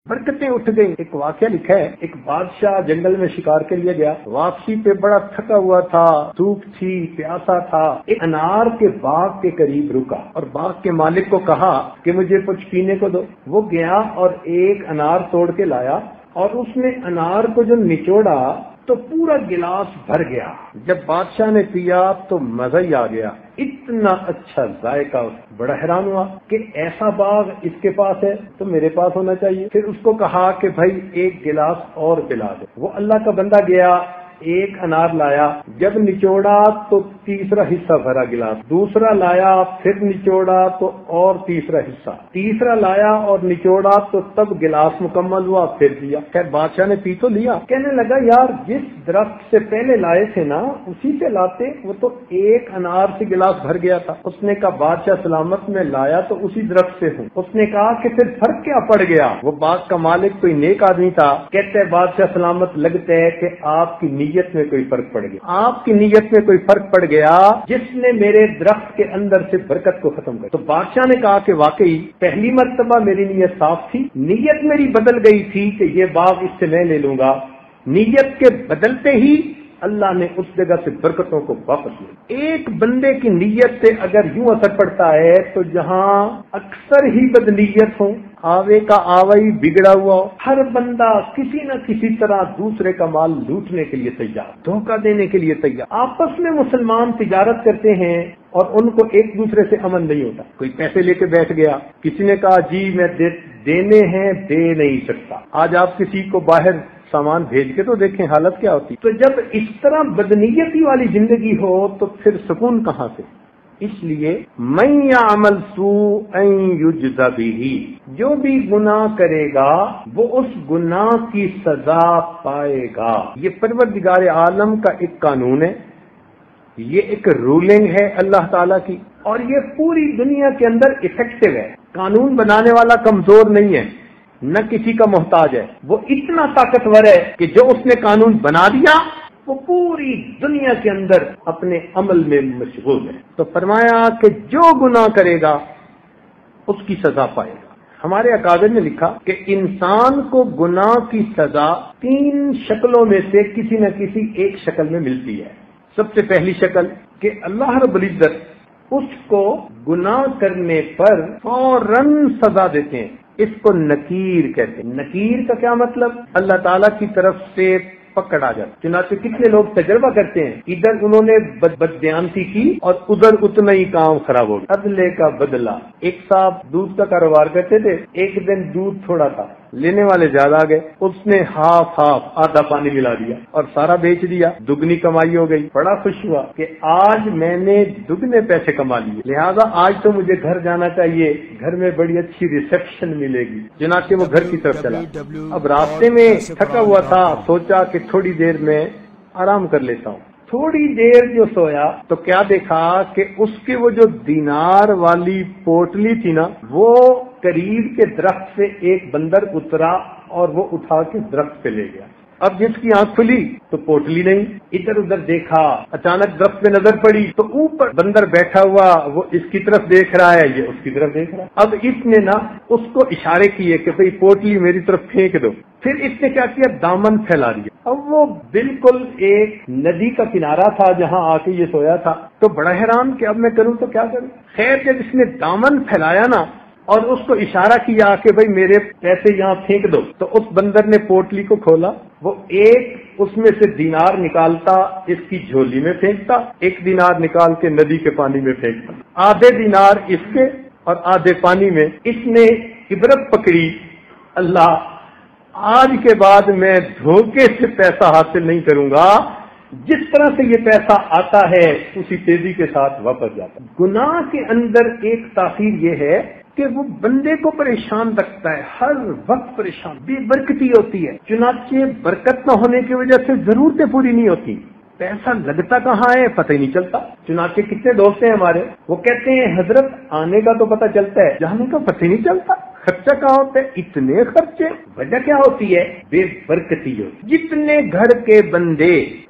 برکتیں اٹھ گئی۔ ایک واقعہ لکھا ہے، ایک بادشاہ جنگل میں شکار کے لیے گیا، واپسی پہ بڑا تھکا ہوا تھا، دھوپ تھی، پیاسا تھا، ایک انار کے باغ کے قریب رکا اور باغ کے مالک کو کہا کہ مجھے کچھ پینے کو دو۔ وہ گیا اور ایک انار توڑ کے لایا اور اس نے انار کو جو نچوڑا تو پورا گلاس بھر گیا۔ جب بادشاہ نے پیا تو مزہ ہی آ گیا، اتنا اچھا ذائقہ، بڑا حیران ہوا کہ ایسا باغ اس کے پاس ہے تو میرے پاس ہونا چاہیے۔ پھر اس کو کہا کہ بھائی ایک گلاس اور پلا دے۔ وہ اللہ کا بندہ گیا، ایک انار لایا، جب نچوڑا تو تیسرا حصہ بھرا گلاس، دوسرا لایا پھر نچوڑا تو اور تیسرا حصہ، تیسرا لایا اور نچوڑا تو تب گلاس مکمل ہوا، پھر دیا۔ خیر بادشاہ نے پی تو لیا، کہنے لگا یار جس درخت سے پہلے لائے تھے نا اسی سے لاتے، وہ تو ایک انار سے گلاس بھر گیا تھا۔ اس نے کہا بادشاہ سلامت میں لایا تو اسی درخت سے ہوں۔ اس نے کہا کہ پھر فرق کیا پڑ گیا؟ وہ باغ کا مالک کوئی نیک آدمی تھا، کہتے بادشاہ سلامت لگتے ہے کہ آپ کی نیت میں کوئی فرق پڑ گیا، آپ کی نیت میں کوئی فرق پڑ گیا جس نے میرے درخت کے اندر سے برکت کو ختم کر۔ تو بادشاہ نے کہا کہ واقعی پہلی مرتبہ میری نیت صاف تھی، نیت میری بدل گئی تھی کہ یہ باغ اس سے میں لے لوں گا، نیت کے بدلتے ہی اللہ نے اس جگہ سے برکتوں کو واپس لیا۔ ایک بندے کی نیت سے اگر یوں اثر پڑتا ہے تو جہاں اکثر ہی بدنیت ہوں، آوے کا آوائی بگڑا ہوا ہو، ہر بندہ کسی نہ کسی طرح دوسرے کا مال لوٹنے کے لیے تیار، دھوکہ دینے کے لیے تیار۔ آپس میں مسلمان تجارت کرتے ہیں اور ان کو ایک دوسرے سے امن نہیں ہوتا۔ کوئی پیسے لے کے بیٹھ گیا، کسی نے کہا جی میں دینے ہیں دے نہیں سکتا۔ آج آپ کسی کو باہر سامان بھیج کے تو دیکھیں حالت کیا ہوتی۔ تو جب اس طرح بدنیتی والی زندگی ہو تو پھر سکون کہاں سے؟ اس لیے من یعمل سوءا یجز بہ، جو بھی گناہ کرے گا وہ اس گناہ کی سزا پائے گا۔ یہ پروردگار عالم کا ایک قانون ہے، یہ ایک رولنگ ہے اللہ تعالیٰ کی، اور یہ پوری دنیا کے اندر افیکٹو ہے۔ قانون بنانے والا کمزور نہیں ہے، نہ کسی کا محتاج ہے، وہ اتنا طاقتور ہے کہ جو اس نے قانون بنا دیا وہ پوری دنیا کے اندر اپنے عمل میں مشغول ہے۔ تو فرمایا کہ جو گناہ کرے گا اس کی سزا پائے گا۔ ہمارے اکابر نے لکھا کہ انسان کو گناہ کی سزا 3 شکلوں میں سے کسی نہ کسی ایک شکل میں ملتی ہے۔ سب سے پہلی شکل کہ اللہ رب العزت اس کو گناہ کرنے پر فوراً سزا دیتے ہیں، اس کو نکیر کہتے ہیں۔ نکیر کا کیا مطلب؟ اللہ تعالیٰ کی طرف سے پکڑ آ جاتا۔ چنانچہ کتنے لوگ تجربہ کرتے ہیں، ادھر انہوں نے بددیانتی کی اور ادھر اتنا ہی کام خراب ہو گیا۔ عدلے کا بدلہ۔ ایک صاحب دودھ کا کاروبار کرتے تھے، ایک دن دودھ تھوڑا تھا، لینے والے زیادہ گئے، اس نے ہاف آدھا پانی ملا دیا اور سارا بیچ دیا، دگنی کمائی ہو گئی۔ بڑا خوش ہوا کہ آج میں نے دگنے پیسے کما لیے، لہذا آج تو مجھے گھر جانا چاہیے، گھر میں بڑی اچھی ریسپشن ملے گی۔ چنانچہ وہ گھر کی طرف چلا۔ اب راستے میں تھکا ہوا تھا، سوچا کہ تھوڑی دیر میں آرام کر لیتا ہوں۔ تھوڑی دیر جو سویا تو کیا دیکھا کہ اس کے وہ جو دینار والی پوٹلی تھی نا، وہ قریب کے درخت سے ایک بندر اترا اور وہ اٹھا کے درخت پہ لے گیا۔ اب جس کی آنکھ کھلی تو پوٹلی نہیں، ادھر ادھر دیکھا، اچانک درخت پہ نظر پڑی تو اوپر بندر بیٹھا ہوا، وہ اس کی طرف دیکھ رہا ہے، یہ اس کی طرف دیکھ رہا ہے۔ اب اس نے نا اس کو اشارے کیے کہ بھئی پوٹلی میری طرف پھینک دو۔ پھر اس نے کیا کیا، دامن پھیلا دیا۔ اب وہ بالکل ایک ندی کا کنارہ تھا جہاں آ کے یہ سویا تھا، تو بڑا حیران کہ اب میں کروں تو کیا کروں۔ خیر جب اس نے دامن پھیلایا نا اور اس کو اشارہ کیا کہ بھئی میرے پیسے یہاں پھینک دو، تو اس بندر نے پوٹلی کو کھولا، وہ ایک اس میں سے دینار نکالتا، اس کی جھولی میں پھینکتا، ایک دینار نکال کے ندی کے پانی میں پھینکتا، آدھے دینار اس کے اور آدھے پانی میں۔ اس نے عبرت پکڑی، اللہ آج کے بعد میں دھوکے سے پیسہ حاصل نہیں کروں گا، جس طرح سے یہ پیسہ آتا ہے اسی تیزی کے ساتھ واپس جاتا۔ گناہ کے اندر ایک تاثیر یہ ہے کہ وہ بندے کو پریشان رکھتا ہے، ہر وقت پریشان، بے برکتی ہوتی ہے۔ چنانچہ برکت نہ ہونے کی وجہ سے ضرورتیں پوری نہیں ہوتی، پیسہ لگتا کہاں ہے پتہ ہی نہیں چلتا۔ چنانچہ کتنے دوست ہیں ہمارے، وہ کہتے ہیں حضرت آنے کا تو پتہ چلتا ہے، جانے کا پتہ ہی نہیں چلتا، خرچہ کہاں ہوتا ہے، اتنے خرچے۔ وجہ کیا ہوتی ہے؟ بے برکتی ہوتی۔ جتنے گھر کے بندے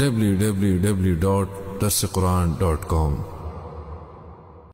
www.darsequran.com